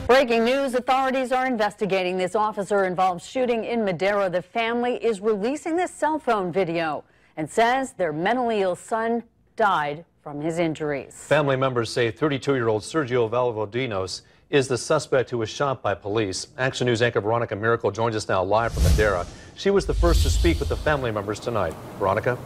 Breaking news, authorities are investigating this officer-involved shooting in Madera. The family is releasing this cell phone video and says their mentally ill son died from his injuries. Family members say 32-year-old Sergio Valdovinos is the suspect who was shot by police. Action News anchor Veronica Miracle joins us now live from Madera. She was the first to speak with the family members tonight. Veronica?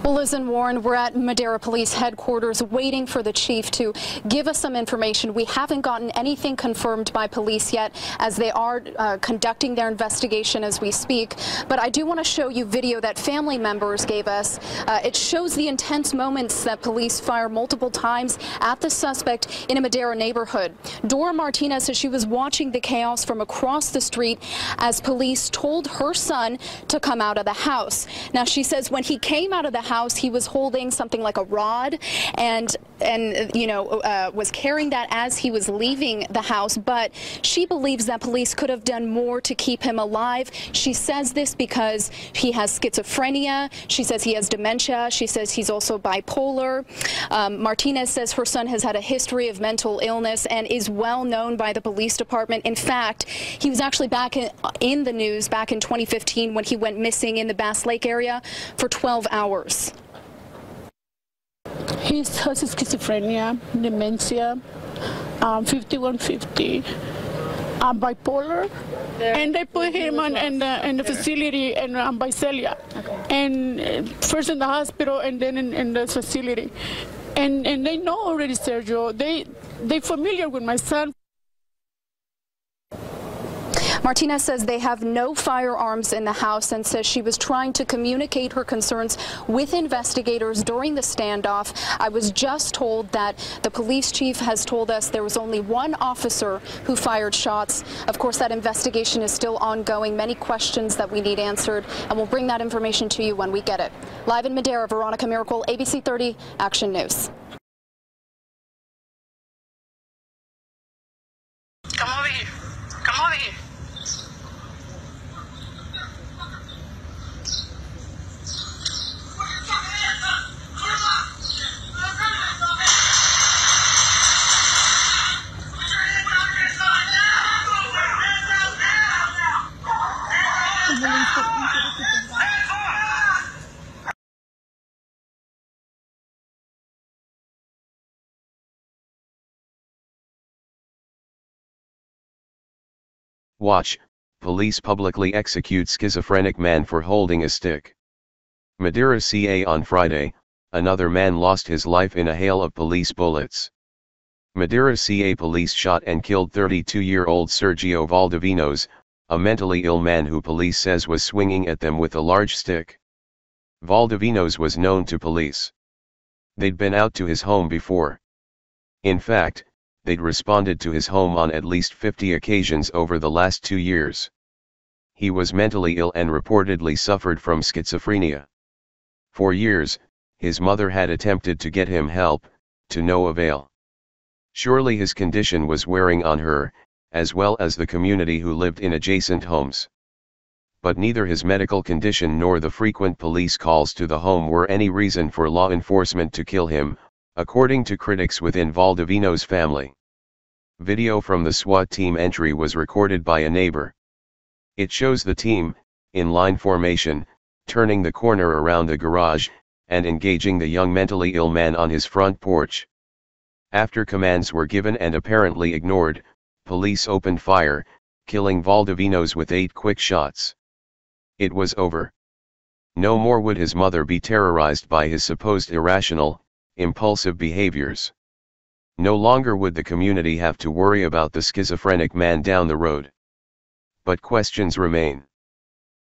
Well, Liz and Warren, we're at Madera Police Headquarters waiting for the chief to give us some information. We haven't gotten anything confirmed by police yet, as they are conducting their investigation as we speak. But I do want to show you video that family members gave us. It shows the intense moments that police fire multiple times at the suspect in a Madera neighborhood. Dora Martinez says she was watching the chaos from across the street as police told her son to come out of the house. Now, she says when he came out of the house, he was holding something like a rod and was carrying that as he was leaving the house. But she believes that police could have done more to keep him alive. She says this because he has schizophrenia. She says he has dementia. She says he's also bipolar. Martinez says her son has had a history of mental illness and is well known by the police department. In fact, he was actually back in the news back in 2015 when he went missing in the Bass Lake area for 12 hours. He has schizophrenia, dementia, 5150, bipolar, and they put him in the facility in Visalia, and first in the hospital and then in the facility, and they know already, Sergio. They familiar with my son. Martinez says they have no firearms in the house and says she was trying to communicate her concerns with investigators during the standoff. I was just told that the police chief has told us there was only one officer who fired shots. Of course, that investigation is still ongoing. Many questions that we need answered, and we'll bring that information to you when we get it. Live in Madera, Veronica Miracle, ABC 30 Action News. Come over here. Come over here. Watch, police publicly execute schizophrenic man for holding a stick. Madera CA on Friday, another man lost his life in a hail of police bullets. Madera CA police shot and killed 32-year-old Sergio Valdovinos, a mentally ill man who police says was swinging at them with a large stick. Valdovinos was known to police. They'd been out to his home before. In fact, they'd responded to his home on at least 50 occasions over the last 2 years. He was mentally ill and reportedly suffered from schizophrenia. For years, his mother had attempted to get him help, to no avail. Surely his condition was wearing on her, as well as the community who lived in adjacent homes. But neither his medical condition nor the frequent police calls to the home were any reason for law enforcement to kill him, according to critics within Valdovinos' family. Video from the SWAT team entry was recorded by a neighbor. It shows the team, in line formation, turning the corner around the garage, and engaging the young mentally ill man on his front porch. After commands were given and apparently ignored, police opened fire, killing Valdovinos with 8 quick shots. It was over. No more would his mother be terrorized by his supposed irrational, impulsive behaviors. No longer would the community have to worry about the schizophrenic man down the road. But questions remain.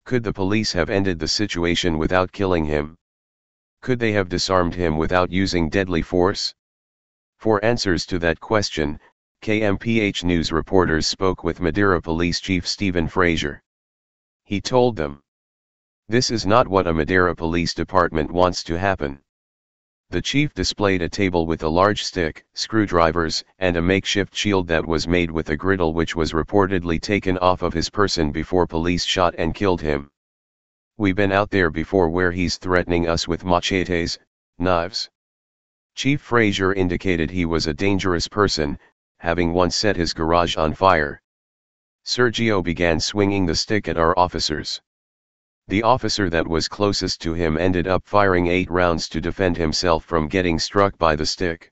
Could the police have ended the situation without killing him? Could they have disarmed him without using deadly force? For answers to that question, KMPH News reporters spoke with Madera Police Chief Stephen Frazier. He told them, "This is not what a Madera Police Department wants to happen." The chief displayed a table with a large stick, screwdrivers, and a makeshift shield that was made with a griddle which was reportedly taken off of his person before police shot and killed him. "We've been out there before where he's threatening us with machetes, knives." Chief Frazier indicated he was a dangerous person, having once set his garage on fire. Sergio began swinging the stick at our officers. The officer that was closest to him ended up firing 8 rounds to defend himself from getting struck by the stick.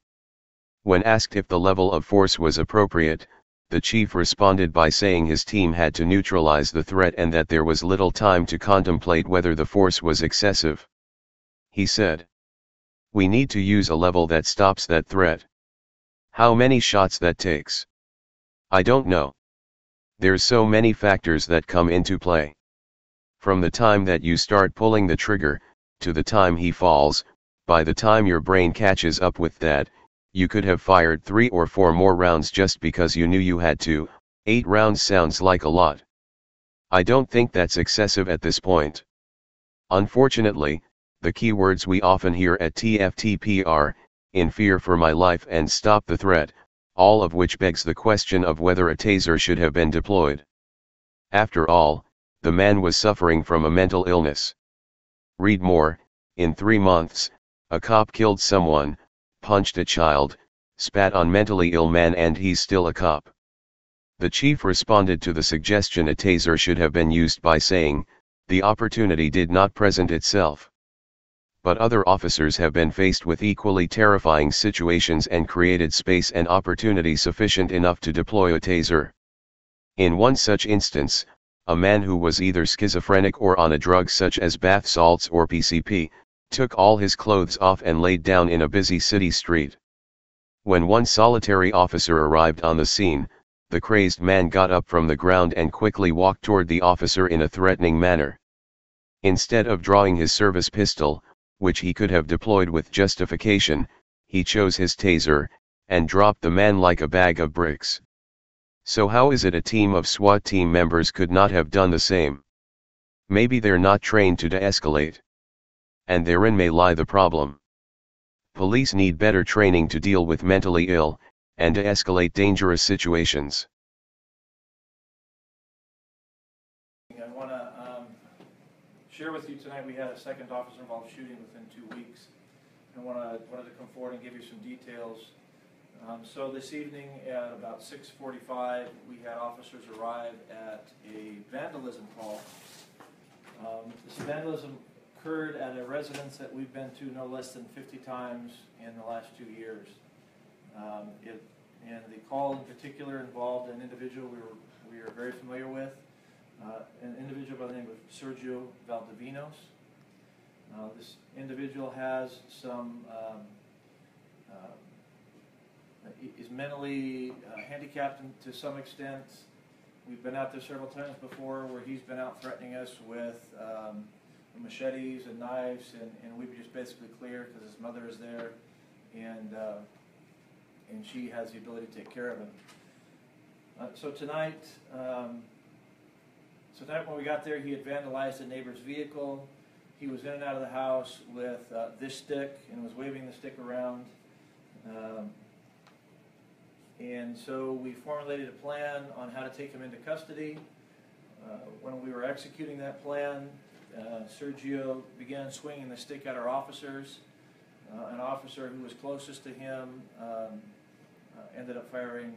When asked if the level of force was appropriate, the chief responded by saying his team had to neutralize the threat and that there was little time to contemplate whether the force was excessive. He said, "We need to use a level that stops that threat. How many shots that takes? I don't know. There's so many factors that come into play. From the time that you start pulling the trigger, to the time he falls, by the time your brain catches up with that, you could have fired 3 or 4 more rounds just because you knew you had to. 8 rounds sounds like a lot. I don't think that's excessive at this point." Unfortunately, the keywords we often hear at TFTP are, "in fear for my life" and "stop the threat," all of which begs the question of whether a taser should have been deployed. After all, the man was suffering from a mental illness. Read more. In 3 months, a cop killed someone, punched a child, spat on mentally ill man, and he's still a cop. The chief responded to the suggestion a taser should have been used by saying, "The opportunity did not present itself." But other officers have been faced with equally terrifying situations and created space and opportunity sufficient enough to deploy a taser. In one such instance, a man who was either schizophrenic or on a drug such as bath salts or PCP, took all his clothes off and laid down in a busy city street. When one solitary officer arrived on the scene, the crazed man got up from the ground and quickly walked toward the officer in a threatening manner. Instead of drawing his service pistol, which he could have deployed with justification, he chose his taser, and dropped the man like a bag of bricks. So how is it a team of SWAT team members could not have done the same? Maybe they're not trained to de-escalate. And therein may lie the problem. Police need better training to deal with mentally ill, and de-escalate dangerous situations. I want to share with you tonight we had a second officer-involved shooting within 2 weeks. I wanted to come forward and give you some details. So this evening at about 6:45, we had officers arrive at a vandalism call. This vandalism occurred at a residence that we've been to no less than 50 times in the last 2 years. And the call in particular involved an individual we are very familiar with, an individual by the name of Sergio Valdivinos. This individual has some is mentally handicapped to some extent. We've been out there several times before where he's been out threatening us with machetes and knives, and we just basically clear because his mother is there, and she has the ability to take care of him. So tonight when we got there, he had vandalized a neighbor's vehicle. He was in and out of the house with this stick and was waving the stick around. And so we formulated a plan on how to take him into custody. When we were executing that plan, Sergio began swinging the stick at our officers. An officer who was closest to him ended up firing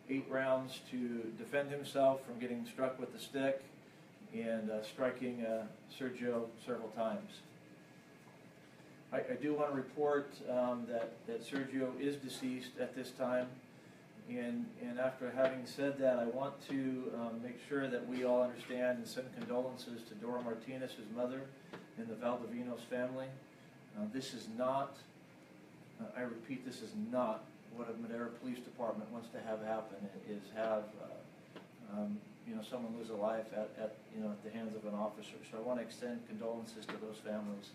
8 rounds to defend himself from getting struck with the stick and striking Sergio several times. I do want to report that Sergio is deceased at this time. And after having said that, I want to make sure that we all understand and send condolences to Dora Martinez, his mother, and the Valdivinos family. This is not, I repeat, this is not what a Madera Police Department wants to have happen. Is have someone lose a life at the hands of an officer. So I want to extend condolences to those families.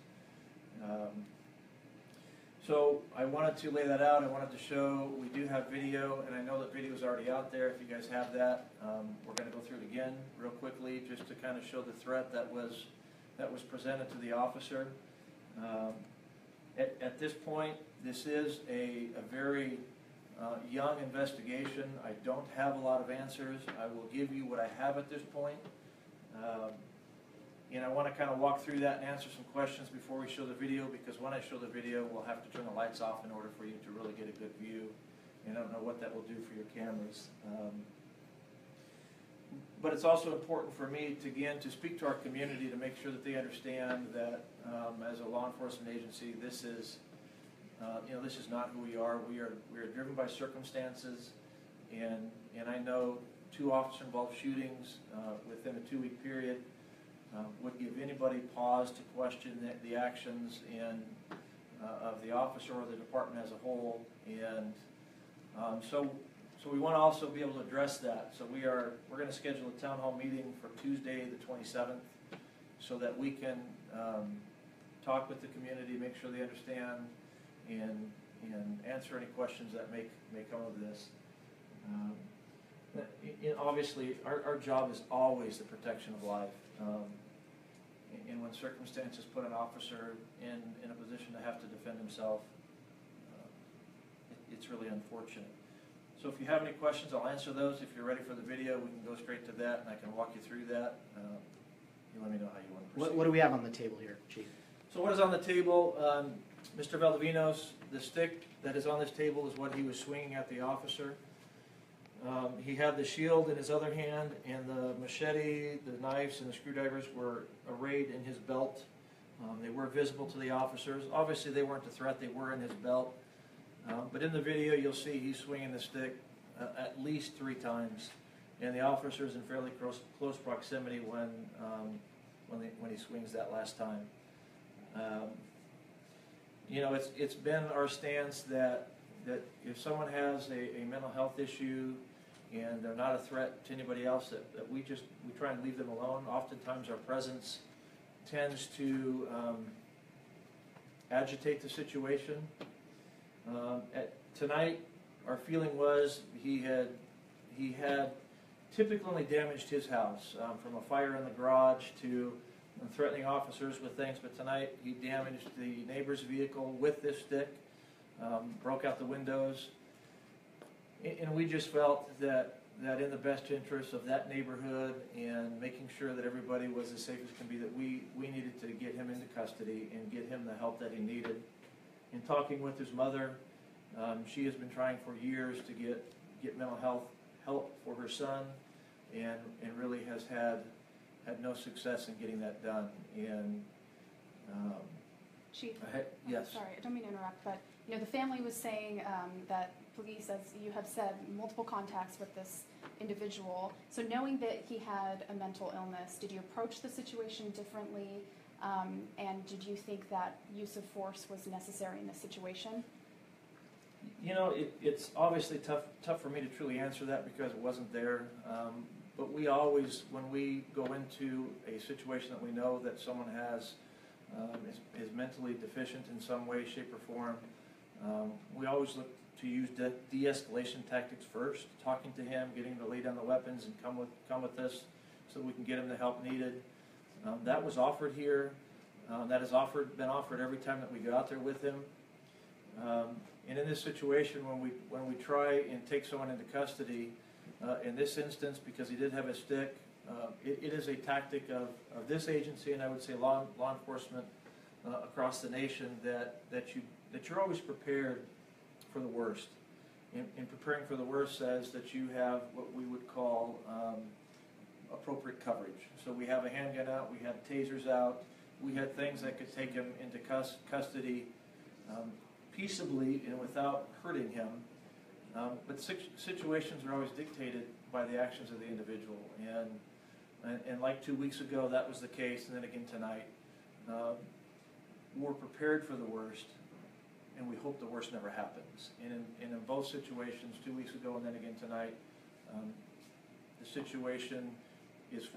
So I wanted to lay that out. I wanted to show we do have video, and I know that video is already out there. If you guys have that, we're going to go through it again real quickly, just to kind of show the threat that was presented to the officer. At this point, this is a very young investigation. I don't have a lot of answers. I will give you what I have at this point. And I want to kind of walk through that and answer some questions before we show the video, because when I show the video, we'll have to turn the lights off in order for you to really get a good view and I don't know what that will do for your cameras. But it's also important for me to, again, to speak to our community to make sure that they understand that as a law enforcement agency, this is, this is not who we are. We are driven by circumstances, and I know 2 officer-involved shootings within a 2-week period would give anybody pause to question the actions of the officer or the department as a whole, and so we want to also be able to address that. So we're going to schedule a town hall meeting for Tuesday the 27th so that we can talk with the community, make sure they understand, and answer any questions that may come of this. Obviously, our job is always the protection of life. And when circumstances put an officer in a position to have to defend himself, it's really unfortunate. So if you have any questions, I'll answer those. If you're ready for the video, we can go straight to that, and I can walk you through that. You let me know how you want to proceed. What do we have on the table here, Chief? So what is on the table? Mr. Valdovinos, the stick that is on this table is what he was swinging at the officer. He had the shield in his other hand, and the machete, the knives, and the screwdrivers were arrayed in his belt. They were visible to the officers. Obviously, they weren't a threat. They were in his belt. But in the video, you'll see he's swinging the stick at least 3 times, and the officer's in fairly close proximity when he swings that last time. It's been our stance that if someone has a mental health issue and they're not a threat to anybody else, that we try and leave them alone. Oftentimes, our presence tends to agitate the situation. Tonight, our feeling was he had typically only damaged his house, from a fire in the garage to threatening officers with things, but tonight he damaged the neighbor's vehicle with this stick, broke out the windows, and we just felt that in the best interest of that neighborhood and making sure that everybody was as safe as can be, that we needed to get him into custody and get him the help that he needed. In talking with his mother, she has been trying for years to get mental health help for her son, and really has had no success in getting that done. And Chief, yes. Sorry, I don't mean to interrupt, but the family was saying that police, as you have said, multiple contacts with this individual. So knowing that he had a mental illness, did you approach the situation differently? And did you think that use of force was necessary in this situation? It's obviously tough for me to truly answer that because it wasn't there. But we always, when we go into a situation that we know that someone is mentally deficient in some way, shape, or form, we always look to use de-escalation tactics first, talking to him, getting him to lay down the weapons and come with us so we can get him the help needed. That was offered here. That has been offered every time that we go out there with him. And in this situation, when we try and take someone into custody, in this instance, because he did have a stick, it is a tactic of this agency, and I would say law enforcement across the nation, that you're always prepared for the worst. And preparing for the worst says that you have what we would call appropriate coverage. So we have a handgun out, we had tasers out, we had things that could take him into custody peaceably and without hurting him. But situations are always dictated by the actions of the individual. And like 2 weeks ago, that was the case, and then again tonight. We're prepared for the worst, and we hope the worst never happens. And in both situations, 2 weeks ago and then again tonight, the situation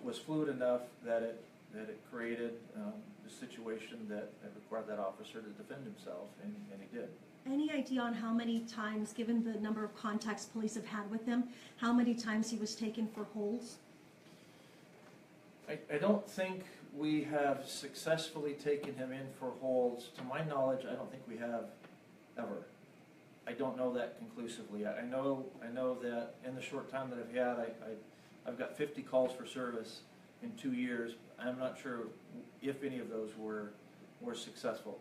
was fluid enough that it created the situation that required that officer to defend himself, and he did. Any idea on how many times, given the number of contacts police have had with him, how many times he was taken for holds? I don't think we have successfully taken him in for holds. To my knowledge, I don't think we have ever. I don't know that conclusively. I know that in the short time that I've had, I've got 50 calls for service in 2 years. I'm not sure if any of those were successful.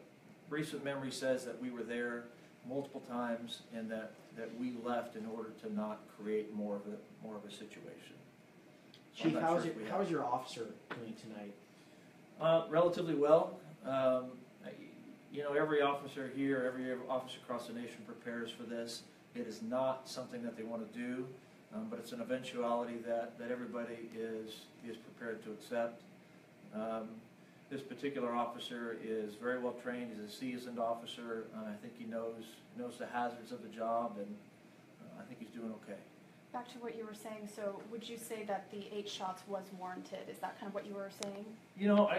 Recent memory says that we were there multiple times, and that we left in order to not create more of a situation. So Chief, how is your officer doing tonight? Relatively well. You know, every officer here, every officer across the nation prepares for this. It is not something that they want to do, but it's an eventuality that everybody is prepared to accept. This particular officer is very well trained. He's a seasoned officer. I think he knows the hazards of the job, and I think he's doing okay. Back to what you were saying, so would you say that the 8 shots was warranted? Is that kind of what you were saying? You know,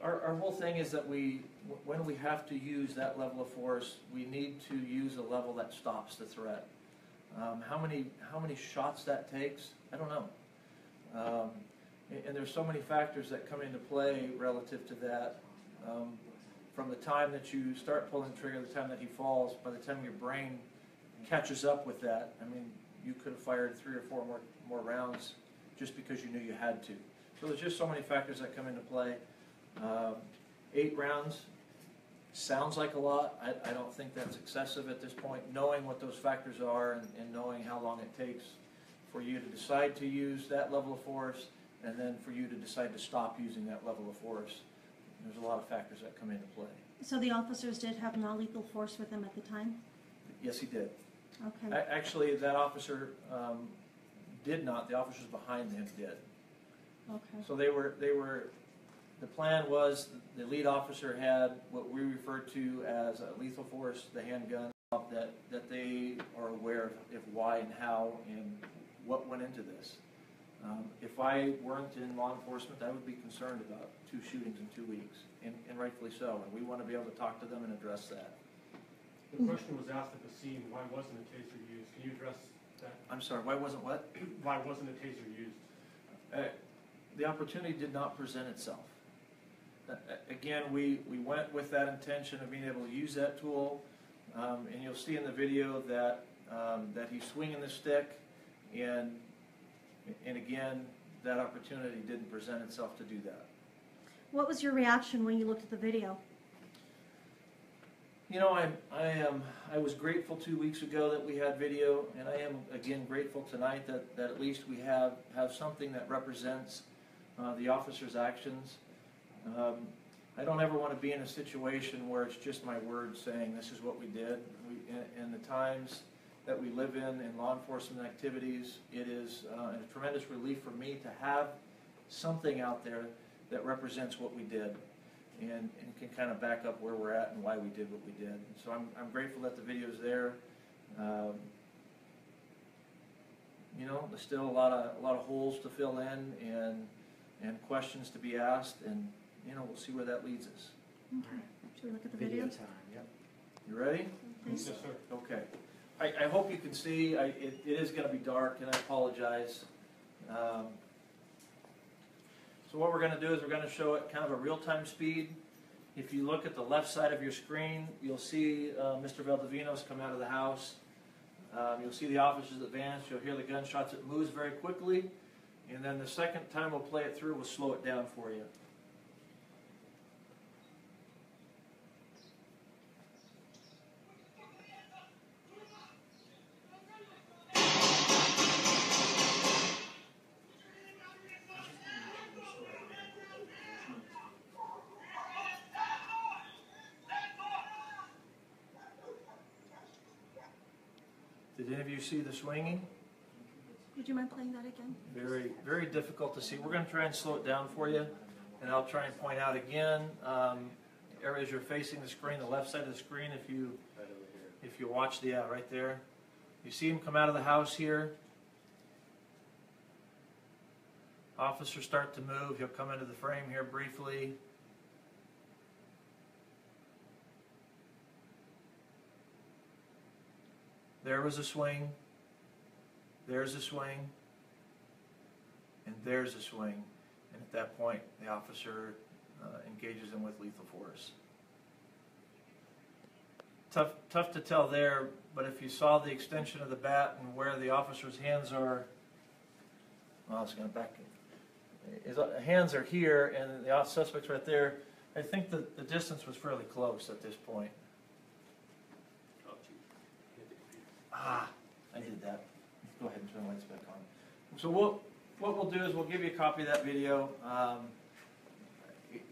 our whole thing is that when we have to use that level of force, we need to use a level that stops the threat. How many shots that takes, I don't know. And there's so many factors that come into play relative to that. From the time that you start pulling the trigger, the time that he falls, by the time your brain catches up with that, I mean, you could have fired 3 or 4 more rounds just because you knew you had to. So there's just so many factors that come into play. 8 rounds sounds like a lot. I don't think that's excessive at this point, knowing what those factors are and knowing how long it takes for you to decide to use that level of force, and then for you to decide to stop using that level of force. There's a lot of factors that come into play. So the officers did have non-lethal force with them at the time? Yes, he did. Okay. Actually, that officer did not. The officers behind him did. Okay. So they were. The plan was the lead officer had what we refer to as a lethal force, the handgun, that they are aware of why and how and what went into this. If I weren't in law enforcement, I would be concerned about 2 shootings in 2 weeks, and rightfully so. And we want to be able to talk to them and address that. The question was asked at the scene, why wasn't a taser used? Can you address that? I'm sorry, why wasn't what? Why wasn't a taser used? The opportunity did not present itself. Again, we went with that intention of being able to use that tool, and you'll see in the video that he's swinging the stick, and again, that opportunity didn't present itself to do that. What was your reaction when you looked at the video? You know, I was grateful 2 weeks ago that we had video, and I am again grateful tonight that at least we have something that represents the officer's actions. I don't ever want to be in a situation where it's just my words saying this is what we did. In the times that we live in law enforcement activities, it is a tremendous relief for me to have something out there that represents what we did and can kind of back up where we're at and why we did what we did. So I'm grateful that the video's there. You know, there's still a lot of holes to fill in and questions to be asked, and you know, we'll see where that leads us. Okay. Should we look at the video? Time, yep. You ready? Yes, sir. Okay. I hope you can see. It is going to be dark, and I apologize. So what we're going to do is we're going to show it kind of a real-time speed. If you look at the left side of your screen, you'll see Mr. Valdivinos come out of the house. You'll see the officers advance. You'll hear the gunshots. It moves very quickly. And then the second time we'll play it through, we'll slow it down for you. Did any of you see the swinging? Would you mind playing that again? Very, very difficult to see. We're going to try and slow it down for you, and I'll try and point out again areas you're facing the screen, the left side of the screen. If you watch the right there, you see him come out of the house here. Officers start to move. He'll come into the frame here briefly. There was a swing, there's a swing, and there's a swing. And at that point, the officer engages him with lethal force. Tough to tell there, but if you saw the extension of the bat and where the officer's hands are, well, it's going to back. His hands are here, and the suspect's right there. I think the distance was fairly close at this point. I did that. Go ahead and turn the lights back on. So what we'll do is we'll give you a copy of that video.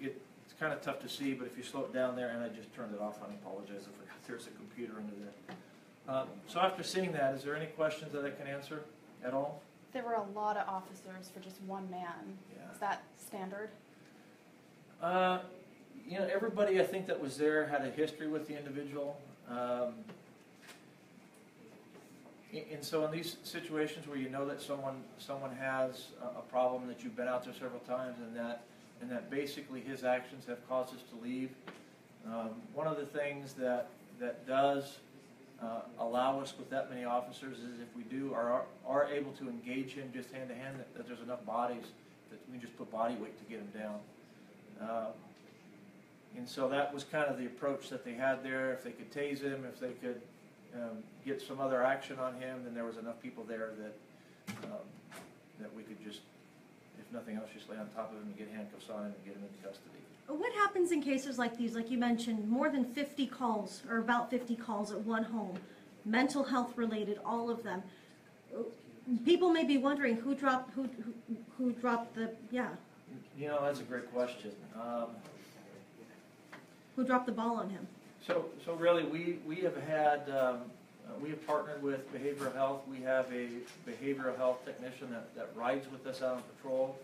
It's kind of tough to see, but if you slow it down there, and I just turned it off, I apologize. I forgot there's a computer under there. So after seeing that, is there any questions that I can answer at all? There were a lot of officers for just one man. Yeah. Is that standard? You know, everybody I think that was there had a history with the individual. And so in these situations where you know that someone has a problem, that you've been out there several times, and that basically his actions have caused us to leave, one of the things that does allow us with that many officers is if we are able to engage him just hand to hand, that there's enough bodies that we can just put body weight to get him down. And so that was kind of the approach that they had there. If they could tase him, if they could get some other action on him, then there was enough people there that we could just, if nothing else, just lay on top of him and get handcuffs on him and get him into custody. What happens in cases like these, like you mentioned, more than 50 calls, or about 50 calls at one home, mental health related, all of them? People may be wondering who dropped the, yeah. You know, that's a great question. Who dropped the ball on him? So really, we have had, we have partnered with behavioral health. We have a behavioral health technician that rides with us out on patrol.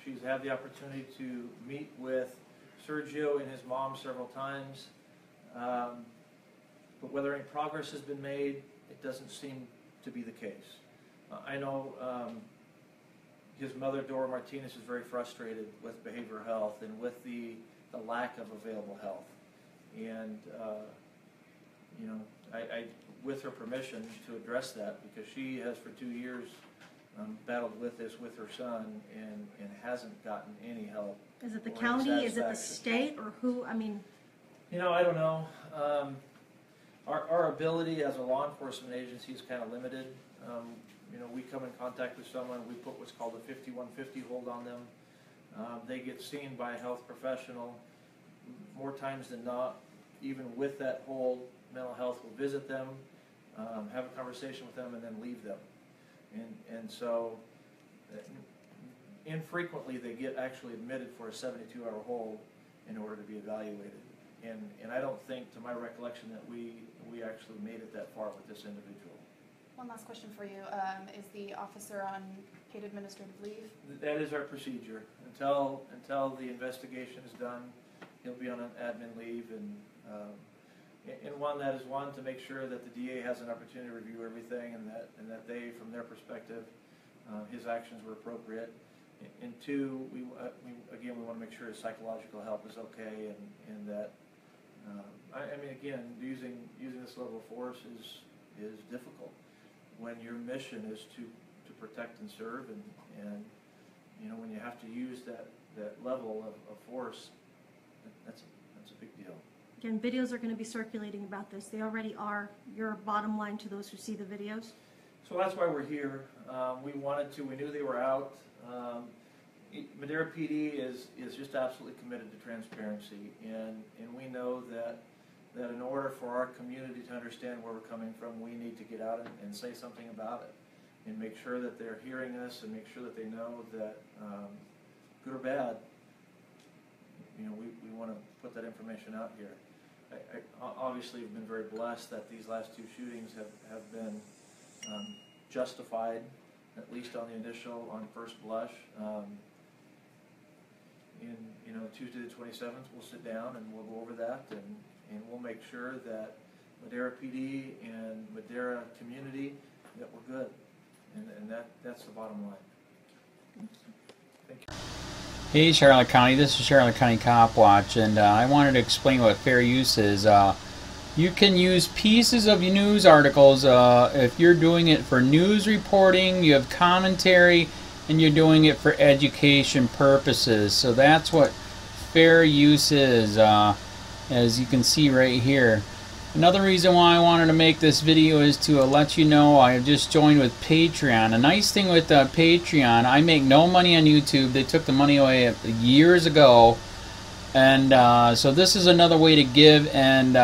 She's had the opportunity to meet with Sergio and his mom several times. But whether any progress has been made, it doesn't seem to be the case. I know his mother, Dora Martinez, is very frustrated with behavioral health and with the lack of available help. And, you know, I, with her permission, to address that, because she has for 2 years battled with this with her son and hasn't gotten any help. Is it the county? Is it the state? Or who? I mean... You know, I don't know. Our ability as a law enforcement agency is kind of limited. You know, we come in contact with someone, we put what's called a 5150 hold on them. They get seen by a health professional. More times than not, even with that hold, mental health will visit them, have a conversation with them, and then leave them. And so, infrequently they get actually admitted for a 72-hour hold in order to be evaluated. And I don't think, to my recollection, that we actually made it that far with this individual. One last question for you. Is the officer on paid administrative leave? That is our procedure. Until the investigation is done, he'll be on an admin leave, and one that is to make sure that the DA has an opportunity to review everything, and that they, from their perspective, his actions were appropriate. And two, we want to make sure his psychological help is okay, and that I mean, again, using this level of force is difficult when your mission is to protect and serve, and you know, when you have to use that level of force, that's a big deal. Again, videos are going to be circulating about this. They already are. Your bottom line to those who see the videos? So that's why we're here. We knew they were out. Madera PD is just absolutely committed to transparency, and we know that in order for our community to understand where we're coming from, we need to get out and say something about it, and make sure that they're hearing us, and make sure that they know that, good or bad, you know, we want to put that information out here. I obviously have been very blessed that these last two shootings have been justified, at least on the initial, on first blush. You know, Tuesday the 27th, we'll sit down and we'll go over that, and we'll make sure that Madera PD and Madera community, that we're good, and that's the bottom line. Thank you. Hey Charlotte County, this is Charlotte County Cop Watch, and I wanted to explain what fair use is. You can use pieces of news articles if you're doing it for news reporting, you have commentary, and you're doing it for education purposes. So that's what fair use is, as you can see right here. Another reason why I wanted to make this video is to let you know I have just joined with Patreon. A nice thing with Patreon, I make no money on YouTube. They took the money away years ago, and so this is another way to give, and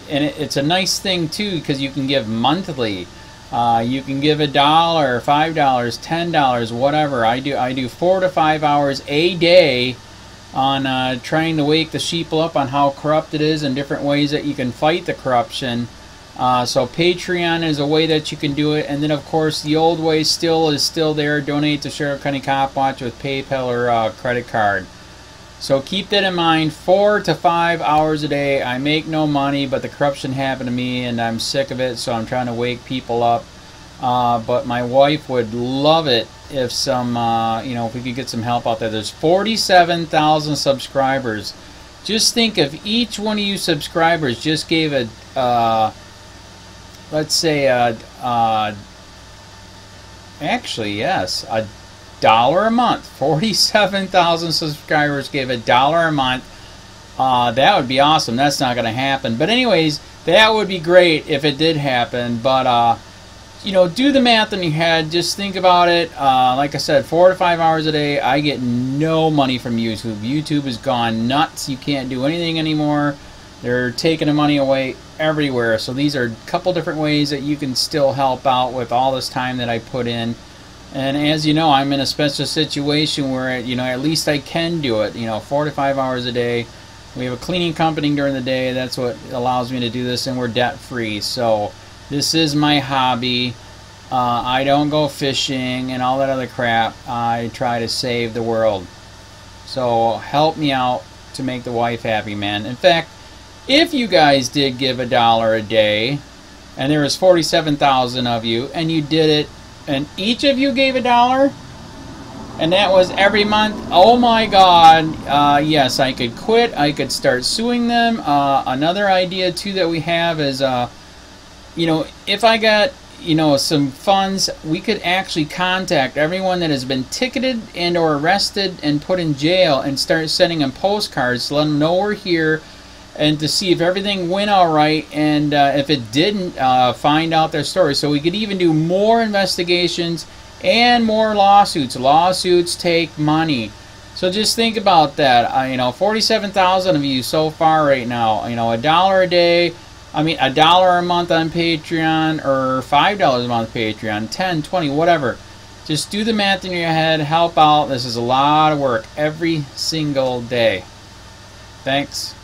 it's a nice thing too, because you can give monthly. You can give $1, $5, $10, whatever. I do 4 to 5 hours a day on trying to wake the sheep up on how corrupt it is and different ways that you can fight the corruption. So Patreon is a way that you can do it, and then of course the old way is still there. Donate to Sheriff County Cop Watch with PayPal or credit card. So keep that in mind. 4 to 5 hours a day. I make no money, but the corruption happened to me, and I'm sick of it. So I'm trying to wake people up. But my wife would love it if some, if we could get some help out there. There's 47,000 subscribers. Just think if each one of you subscribers just gave a, let's say, actually, yes, $1 a month. 47,000 subscribers gave $1 a month. That would be awesome. That's not going to happen. But anyways, that would be great if it did happen. But, do the math in your head. Just think about it. Like I said, 4 to 5 hours a day. I get no money from YouTube. YouTube has gone nuts. You can't do anything anymore. They're taking the money away everywhere. So these are a couple different ways that you can still help out with all this time that I put in. And as you know, I'm in a special situation where, at least I can do it, 4 to 5 hours a day. We have a cleaning company during the day. That's what allows me to do this, and we're debt-free. So this is my hobby. I don't go fishing and all that other crap. I try to save the world. So help me out to make the wife happy, man. In fact, if you guys did give $1 a day, and there was 47,000 of you, and you did it, and each of you gave $1, and that was every month, oh my God, yes, I could quit. I could start suing them. Another idea too that we have is, if I got, some funds, we could actually contact everyone that has been ticketed and or arrested and put in jail and start sending them postcards to let them know we're here, and to see if everything went all right, and if it didn't, find out their story. So we could even do more investigations and more lawsuits. Lawsuits take money. So just think about that. 47,000 of you so far right now. $1 a day. $1 a month on Patreon, or $5 a month Patreon, 10, 20, whatever. Just do the math in your head. Help out. This is a lot of work every single day. Thanks.